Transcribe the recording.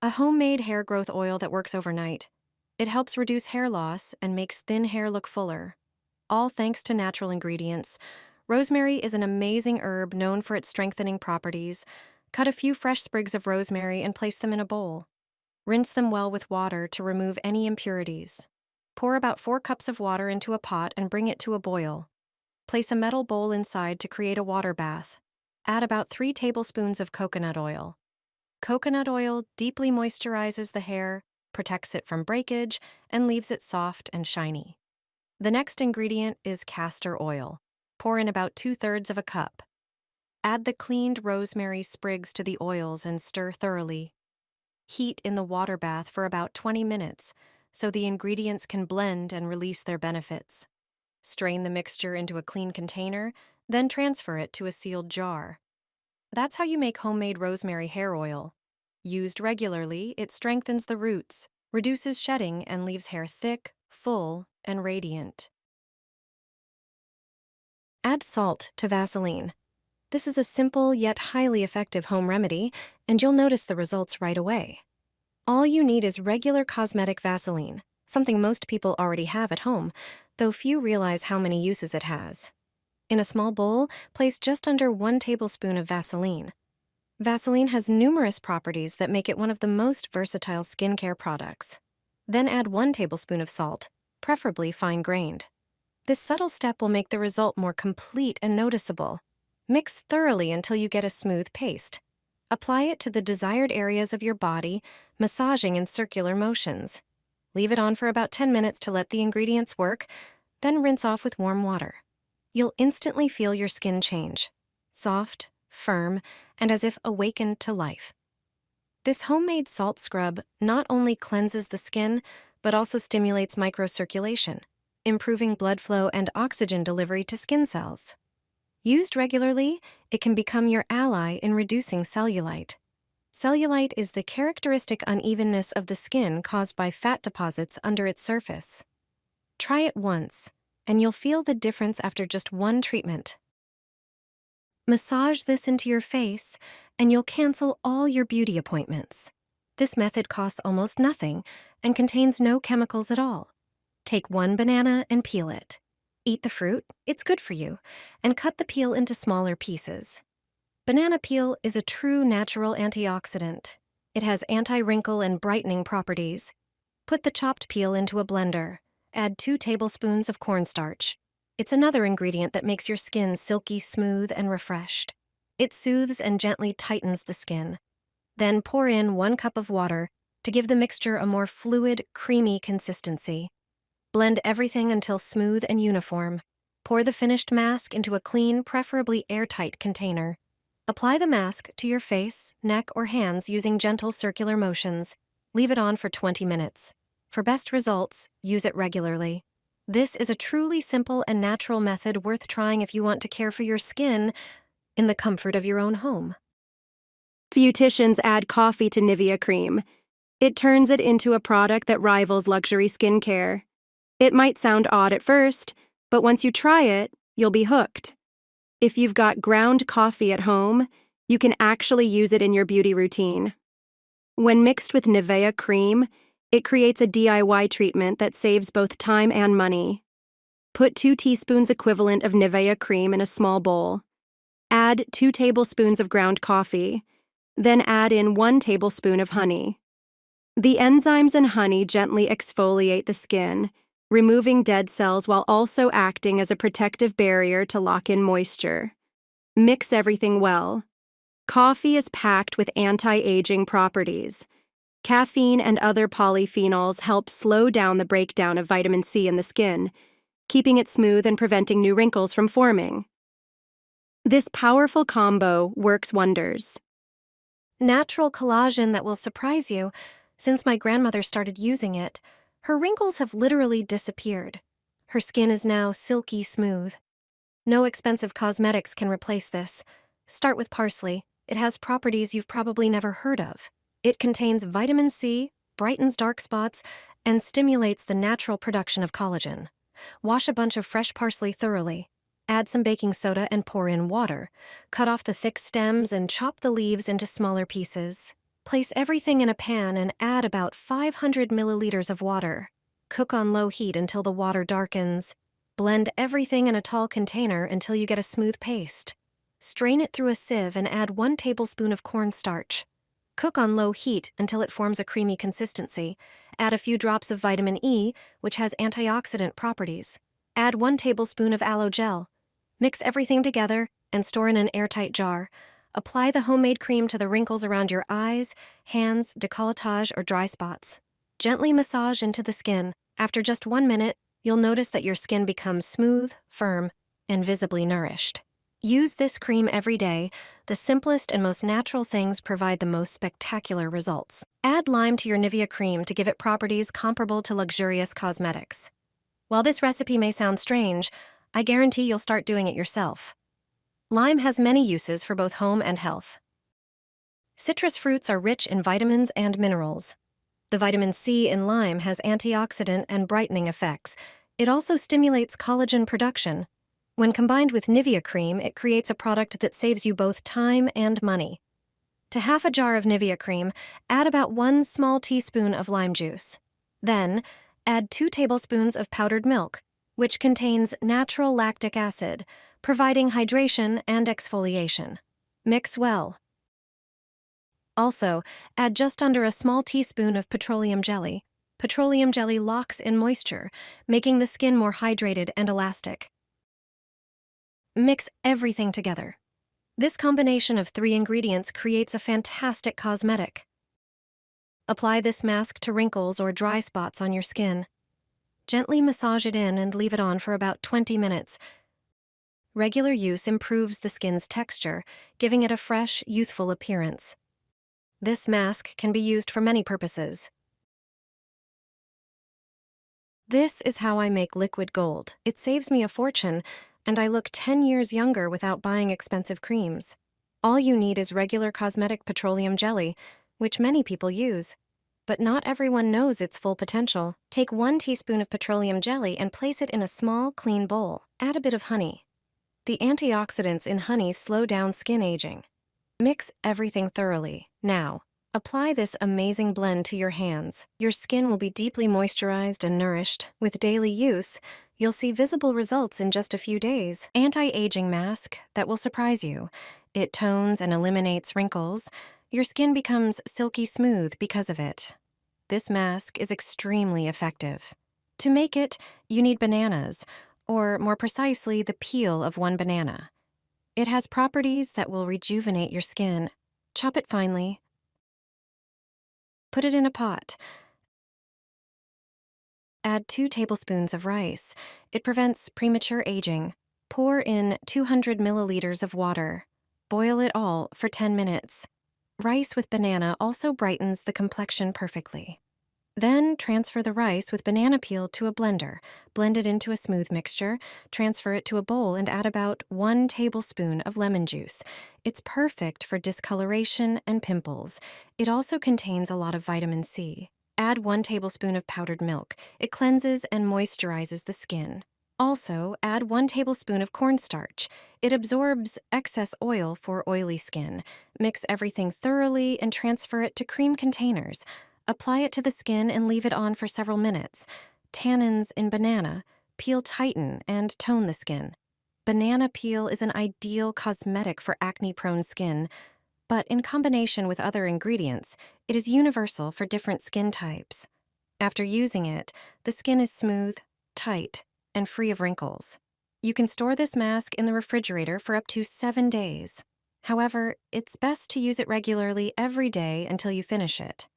a homemade hair growth oil that works overnight. It helps reduce hair loss and makes thin hair look fuller. All thanks to natural ingredients. Rosemary is an amazing herb known for its strengthening properties. Cut a few fresh sprigs of rosemary and place them in a bowl. Rinse them well with water to remove any impurities. Pour about 4 cups of water into a pot and bring it to a boil. Place a metal bowl inside to create a water bath. Add about 3 tablespoons of coconut oil. Coconut oil deeply moisturizes the hair, protects it from breakage, and leaves it soft and shiny. The next ingredient is castor oil. Pour in about 2/3 of a cup. Add the cleaned rosemary sprigs to the oils and stir thoroughly. Heat in the water bath for about 20 minutes so the ingredients can blend and release their benefits. Strain the mixture into a clean container, then transfer it to a sealed jar. That's how you make homemade rosemary hair oil. Used regularly, it strengthens the roots, reduces shedding, and leaves hair thick, full, and radiant. Add salt to Vaseline. This is a simple yet highly effective home remedy, and you'll notice the results right away. All you need is regular cosmetic Vaseline, something most people already have at home, though few realize how many uses it has. In a small bowl, place just under 1 tablespoon of Vaseline. Vaseline has numerous properties that make it one of the most versatile skincare products. Then add 1 tablespoon of salt, preferably fine-grained. This subtle step will make the result more complete and noticeable. Mix thoroughly until you get a smooth paste. Apply it to the desired areas of your body, massaging in circular motions. Leave it on for about 10 minutes to let the ingredients work, then rinse off with warm water. You'll instantly feel your skin change. Soft, firm, and as if awakened to life. This homemade salt scrub not only cleanses the skin, but also stimulates microcirculation, improving blood flow and oxygen delivery to skin cells. Used regularly, it can become your ally in reducing cellulite. Cellulite is the characteristic unevenness of the skin caused by fat deposits under its surface. Try it once, and you'll feel the difference after just 1 treatment. Massage this into your face, and you'll cancel all your beauty appointments. This method costs almost nothing and contains no chemicals at all. Take 1 banana and peel it. Eat the fruit, it's good for you, and cut the peel into smaller pieces. Banana peel is a true natural antioxidant. It has anti-wrinkle and brightening properties. Put the chopped peel into a blender. Add 2 tablespoons of cornstarch. It's another ingredient that makes your skin silky smooth and refreshed. It soothes and gently tightens the skin. Then pour in 1 cup of water to give the mixture a more fluid, creamy consistency. Blend everything until smooth and uniform. Pour the finished mask into a clean, preferably airtight container. Apply the mask to your face, neck, or hands using gentle circular motions. Leave it on for 20 minutes. For best results, use it regularly. This is a truly simple and natural method worth trying if you want to care for your skin in the comfort of your own home. Beauticians add coffee to Nivea cream. It turns it into a product that rivals luxury skincare. It might sound odd at first, but once you try it, you'll be hooked. If you've got ground coffee at home, you can actually use it in your beauty routine. When mixed with Nivea cream, it creates a DIY treatment that saves both time and money. Put 2 teaspoons equivalent of Nivea cream in a small bowl. Add 2 tablespoons of ground coffee. Then add in 1 tablespoon of honey. The enzymes in honey gently exfoliate the skin, removing dead cells while also acting as a protective barrier to lock in moisture. Mix everything well. Coffee is packed with anti-aging properties. Caffeine and other polyphenols help slow down the breakdown of vitamin C in the skin, keeping it smooth and preventing new wrinkles from forming. This powerful combo works wonders. Natural collagen that will surprise you. Since my grandmother started using it, her wrinkles have literally disappeared. Her skin is now silky smooth. No expensive cosmetics can replace this. Start with Parsley. It has properties you've probably never heard of. It contains vitamin C, brightens dark spots, and stimulates the natural production of collagen. Wash a bunch of fresh parsley thoroughly. Add some baking soda and pour in water. Cut off the thick stems and chop the leaves into smaller pieces. Place everything in a pan and add about 500 milliliters of water. Cook on low heat until the water darkens. Blend everything in a tall container until you get a smooth paste. Strain it through a sieve and add 1 tablespoon of cornstarch. Cook on low heat until it forms a creamy consistency. Add a few drops of vitamin E, which has antioxidant properties. Add 1 tablespoon of aloe gel. Mix everything together and store in an airtight jar. Apply the homemade cream to the wrinkles around your eyes, hands, décolletage, or dry spots. Gently massage into the skin. After just 1 minute, you'll notice that your skin becomes smooth, firm, and visibly nourished. Use this cream every day. The simplest and most natural things provide the most spectacular results. Add lime to your Nivea cream to give it properties comparable to luxurious cosmetics. While this recipe may sound strange, I guarantee you'll start doing it yourself. Lime has many uses for both home and health. Citrus fruits are rich in vitamins and minerals. The vitamin C in lime has antioxidant and brightening effects. It also stimulates collagen production. When combined with Nivea cream, it creates a product that saves you both time and money. To half a jar of Nivea cream, add about 1 small teaspoon of lime juice. Then, add 2 tablespoons of powdered milk, which contains natural lactic acid, providing hydration and exfoliation. Mix well. Also, add just under a small teaspoon of petroleum jelly. Petroleum jelly locks in moisture, making the skin more hydrated and elastic. Mix everything together. This combination of 3 ingredients creates a fantastic cosmetic. Apply this mask to wrinkles or dry spots on your skin. Gently massage it in and leave it on for about 20 minutes. Regular use improves the skin's texture, giving it a fresh, youthful appearance. This mask can be used for many purposes. This is how I make liquid gold. It saves me a fortune, and I look 10 years younger without buying expensive creams. All you need is regular cosmetic petroleum jelly, which many people use. But not everyone knows its full potential. Take 1 teaspoon of petroleum jelly and place it in a small, clean bowl. Add a bit of honey. The antioxidants in honey slow down skin aging. Mix everything thoroughly. Now, apply this amazing blend to your hands. Your skin will be deeply moisturized and nourished. With daily use, you'll see visible results in just a few days. Anti-aging mask that will surprise you. It tones and eliminates wrinkles. Your skin becomes silky smooth because of it. This mask is extremely effective. To make it, you need bananas, or more precisely, the peel of 1 banana. It has properties that will rejuvenate your skin. Chop it finely. Put it in a pot. Add 2 tablespoons of rice. It prevents premature aging. Pour in 200 milliliters of water. Boil it all for 10 minutes. Rice with banana also brightens the complexion perfectly. Then transfer the rice with banana peel to a blender. Blend it into a smooth mixture. Transfer it to a bowl and add about 1 tablespoon of lemon juice. It's perfect for discoloration and pimples. It also contains a lot of vitamin C. Add 1 tablespoon of powdered milk. It cleanses and moisturizes the skin. Also, add 1 tablespoon of cornstarch. It absorbs excess oil for oily skin. Mix everything thoroughly and transfer it to cream containers. Apply it to the skin and leave it on for several minutes. Tannins in banana peel tighten and tone the skin. Banana peel is an ideal cosmetic for acne-prone skin, but in combination with other ingredients, it is universal for different skin types. After using it, the skin is smooth, tight, and free of wrinkles. You can store this mask in the refrigerator for up to 7 days. However, it's best to use it regularly every day until you finish it.